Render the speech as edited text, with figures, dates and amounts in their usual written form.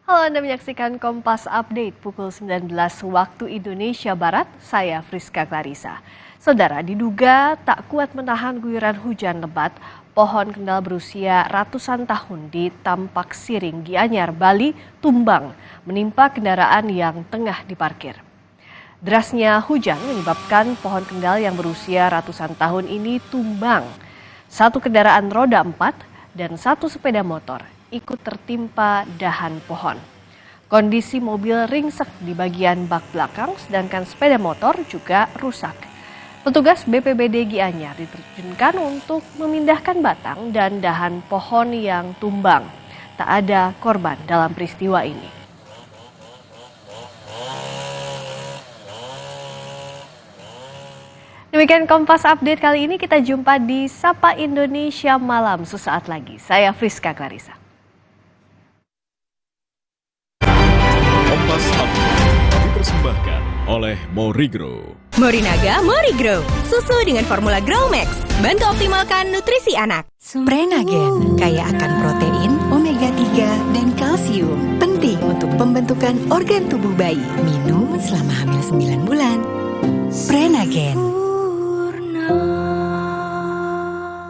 Halo, Anda menyaksikan Kompas Update pukul 19 waktu Indonesia Barat, saya Friska Clarissa. Saudara, diduga tak kuat menahan guyuran hujan lebat, pohon kendal berusia ratusan tahun di Tampak Siring, Gianyar, Bali tumbang, menimpa kendaraan yang tengah diparkir. Derasnya hujan menyebabkan pohon kendal yang berusia ratusan tahun ini tumbang. Satu kendaraan roda 4 dan satu sepeda motor ikut tertimpa dahan pohon. Kondisi mobil ringsek di bagian bak belakang, sedangkan sepeda motor juga rusak. Petugas BPBD Gianyar diterjunkan untuk memindahkan batang dan dahan pohon yang tumbang. Tak ada korban dalam peristiwa ini. Demikian Kompas Update kali ini, kita jumpa di Sapa Indonesia Malam sesaat lagi. Saya Friska Clarissa. Kompas Update dipersembahkan oleh Morigro. Morinaga Morigro, susu dengan formula Grow Max, bantu optimalkan nutrisi anak. Prenagen kaya akan protein, omega 3, dan kalsium. Penting untuk pembentukan organ tubuh bayi. Minum selama hamil 9 bulan. Prenagen.